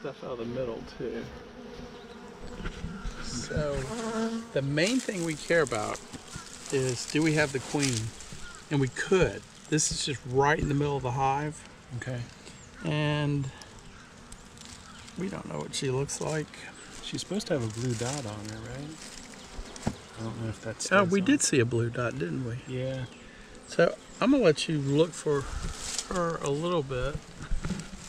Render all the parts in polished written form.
stuff out of the middle too. So the main thing we care about is, do we have the queen? And we could. This is just right in the middle of the hive. Okay. And we don't know what she looks like. She's supposed to have a blue dot on her, right? I don't know if that's. Oh, we did see a blue dot, didn't we? Yeah. So I'm gonna let you look for her a little bit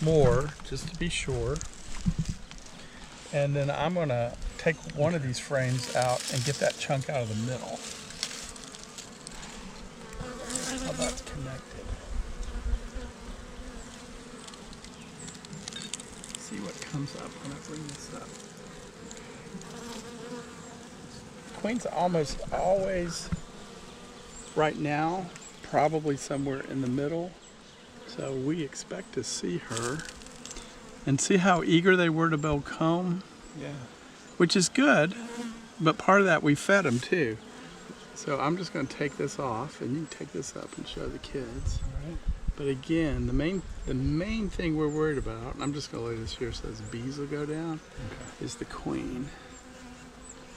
more, just to be sure. And then I'm gonna take one of these frames out and get that chunk out of the middle. How that's connected. See what comes up when I bring this up. Queen's almost always, right now, probably somewhere in the middle. So we expect to see her. And see how eager they were to build comb? Yeah. Which is good, but part of that we fed them too. So I'm just going to take this off, and you can take this up and show the kids. All right. But again, the main thing we're worried about, and I'm just going to lay this here so those bees will go down, is the queen.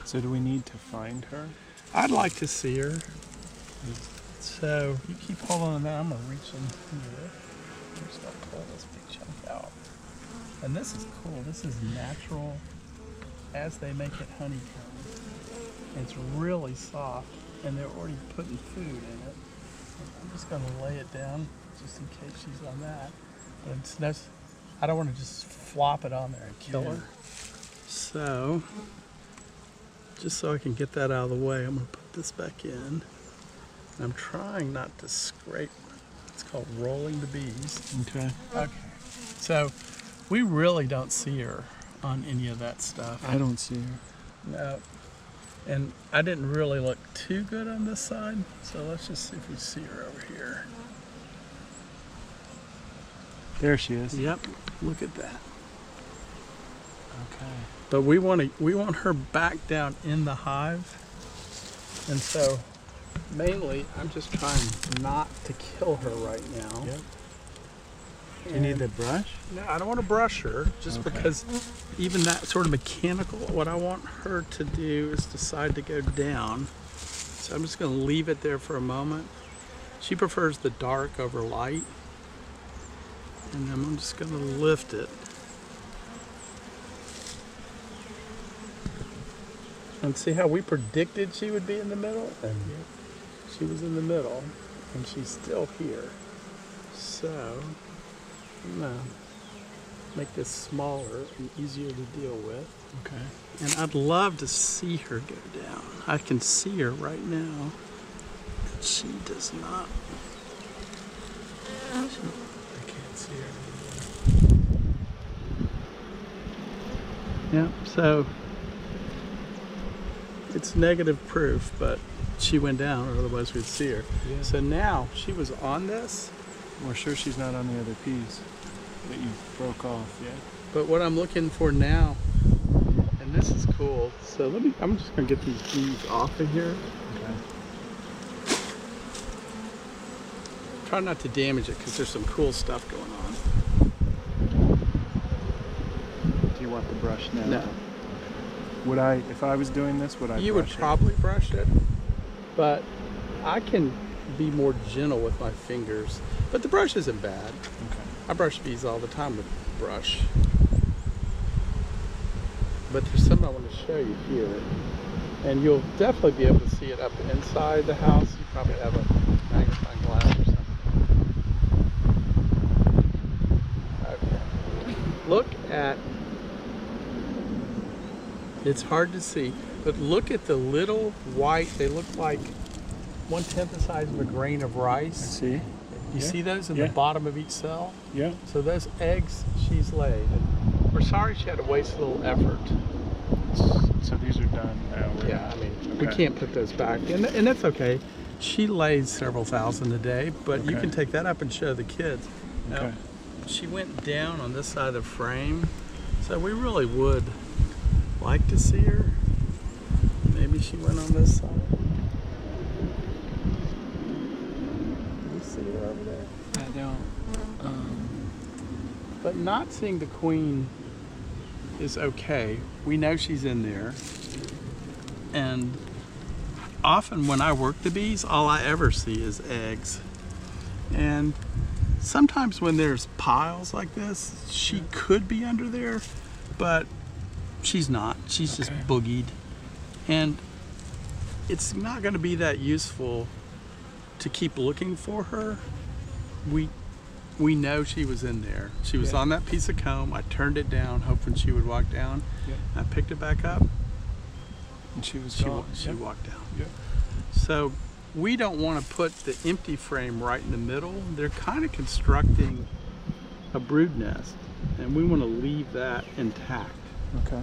So do we need to find her? I'd like to see her. So you keep holding on that. I'm going to reach in here. I'm just going to pull this big chunk out. And this is cool. This is natural as they make it honeycomb. It's really soft, and they're already putting food in it. I'm just going to lay it down just in case she's on that. But it's no, I don't want to just flop it on there and kill her. So, just so I can get that out of the way, I'm going to put this back in. And I'm trying not to scrape. It's called rolling the bees. Okay. Okay. So, we really don't see her on any of that stuff. I don't see her. No. And I didn't really look too good on this side, so let's just see if we see her over here. There she is. Yep, look at that. Okay. But we want her back down in the hive, and so mainly I'm just trying not to kill her right now. Yep. Do you need the brush? No, I don't want to brush her, just because even that sort of mechanical, what I want her to do is decide to go down. So I'm just going to leave it there for a moment. She prefers the dark over light. And then I'm just going to lift it. And see how we predicted she would be in the middle? And she was in the middle, and she's still here. So I'm going to make this smaller and easier to deal with. Okay. And I'd love to see her go down. I can see her right now. And she does not. I can't see her anymore. Yep, so it's negative proof, but she went down, or otherwise we'd see her. Yeah. So now she was on this. We're sure she's not on the other peas that you broke off, yeah? But what I'm looking for now, and this is cool, so I'm just gonna get these bees off of here. Okay. Try not to damage it because there's some cool stuff going on. Do you want the brush now? No. Would I, if I was doing this, would I You would brush it? probably brush it, but I can be more gentle with my fingers. But the brush isn't bad. Okay. I brush bees all the time with a brush. But there's something I want to show you here. And you'll definitely be able to see it up inside the house. You probably have a magnifying glass or something. Okay. Look at, it's hard to see, but look at the little white, they look like 1/10 the size of a grain of rice. I see. You see those in the bottom of each cell? Yeah. So those eggs she's laid. And we're sorry she had to waste a little effort. So these are done now. Yeah, I mean, we can't put those back. And that's okay. She lays several thousand a day, but you can take that up and show the kids. Now, she went down on this side of the frame, so we really would like to see her. Maybe she went on this side. See her over there? I don't. But not seeing the queen is okay. We know she's in there. And often when I work the bees, all I ever see is eggs. And sometimes when there's piles like this, she could be under there, but she's not. She's just boogied. And it's not going to be that useful to keep looking for her. We know she was in there. She was on that piece of comb. I turned it down, hoping she would walk down. I picked it back up, and she was she walked down. So we don't want to put the empty frame right in the middle. They're kind of constructing a brood nest, and we want to leave that intact. Okay.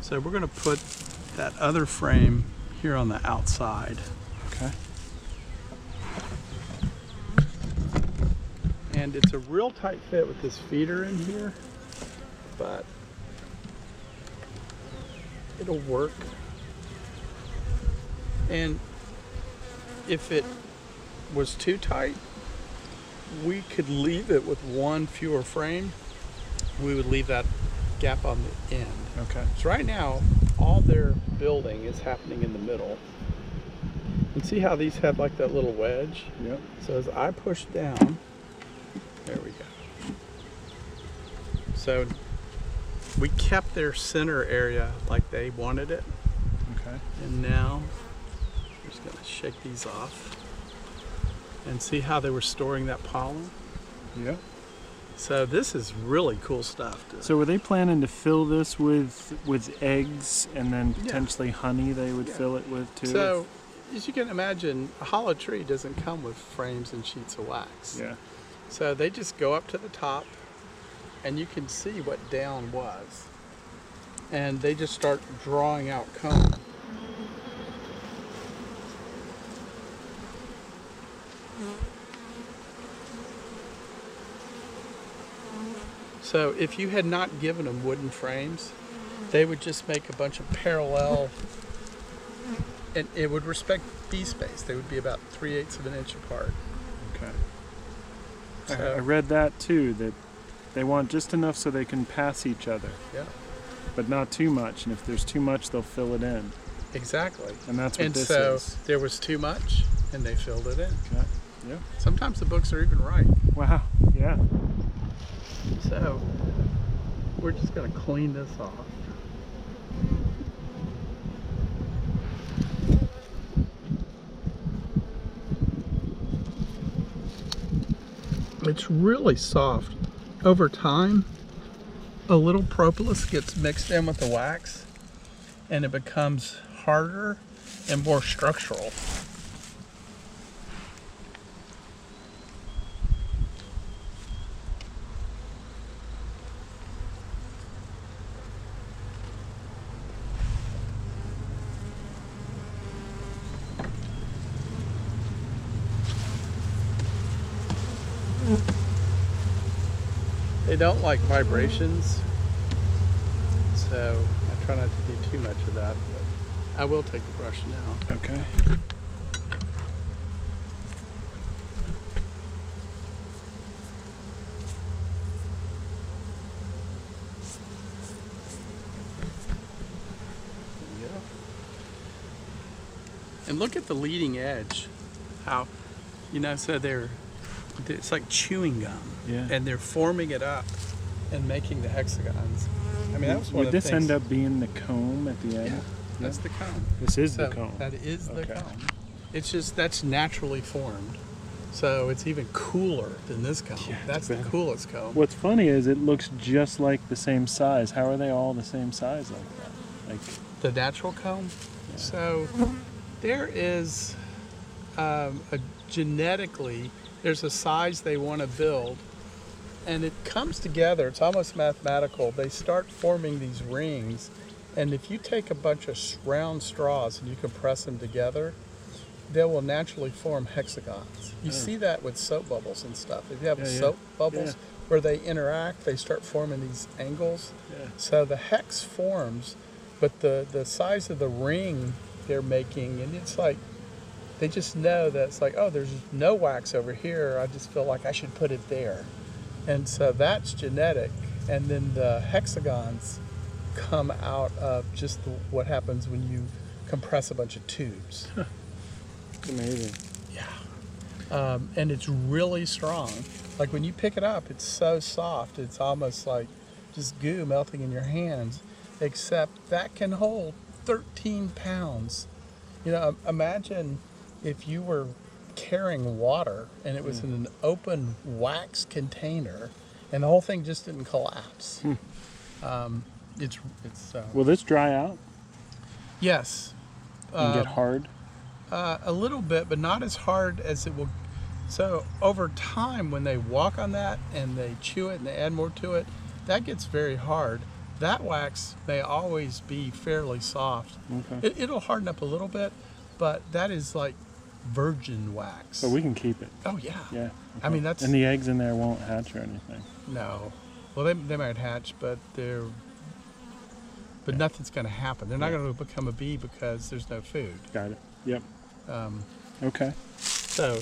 So we're going to put that other frame here on the outside. Okay. And it's a real tight fit with this feeder in here, but it'll work. And if it was too tight, we could leave it with one fewer frame. We would leave that gap on the end. Okay. So right now, all their building is happening in the middle. And see how these have like that little wedge? Yep. So as I push down, there we go. So we kept their center area like they wanted it. Okay. And now I'm just gonna shake these off and see how they were storing that pollen. Yep. So this is really cool stuff. So were they planning to fill this with eggs and then potentially honey they would fill it with too? So as you can imagine, a hollow tree doesn't come with frames and sheets of wax. Yeah. So they just go up to the top and you can see what down was. And they just start drawing out comb. So if you had not given them wooden frames, they would just make a bunch of parallel, and it would respect bee space. They would be about 3/8 of an inch apart. Okay. So, I read that too, that they want just enough so they can pass each other. Yeah. But not too much, and if there's too much, they'll fill it in. Exactly. And that's what this so is. there was too much, and they filled it in. Okay. Yeah. Sometimes the books are even right. Wow. Yeah. So we're just going to clean this off. It's really soft. Over time, a little propolis gets mixed in with the wax and it becomes harder and more structural. They don't like vibrations, so I try not to do too much of that, but I will take the brush now. Okay. And look at the leading edge, how, so it's like chewing gum. Yeah. And they're forming it up and making the hexagons. I mean, that was one Would of the this things. end up being the comb at the end? Yeah, that's the comb. This is the comb. That is the Okay. comb. It's just, that's naturally formed. So it's even cooler than this comb. Yeah, That's the coolest comb. What's funny is it looks just like the same size. How are they all the same size like that? Like The natural comb? Yeah. So there is genetically, there's a size they want to build, and it comes together. It's almost mathematical. They start forming these rings, and if you take a bunch of round straws and you compress them together, they will naturally form hexagons. You see that with soap bubbles and stuff. If you have soap bubbles where they interact, they start forming these angles. Yeah. So the hex forms, but the size of the ring they're making, and it's like, they just know that it's like, oh, there's no wax over here. I just feel like I should put it there. And so that's genetic. And then the hexagons come out of just what happens when you compress a bunch of tubes. It's amazing. Yeah. And it's really strong. Like when you pick it up, it's so soft. It's almost like just goo melting in your hands, except that can hold 13 pounds. You know, imagine if you were carrying water and it was in an open wax container and the whole thing just didn't collapse. It's Will this dry out yes, and get hard? a little bit, but not as hard as it will. So over time, when they walk on that and they chew it and they add more to it, that gets very hard. That wax may always be fairly soft. Okay. It'll harden up a little bit, but that is like virgin wax. So we can keep it. Oh yeah. Yeah. Okay. I mean that's and the eggs in there won't hatch or anything. no. Well, they might hatch, but nothing's going to happen. They're not going to become a bee because there's no food. Got it. Yep. Okay. So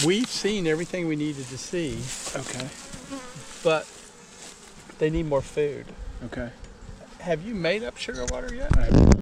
we've seen everything we needed to see, Okay. but they need more food. Okay. Have you made up sugar water yet?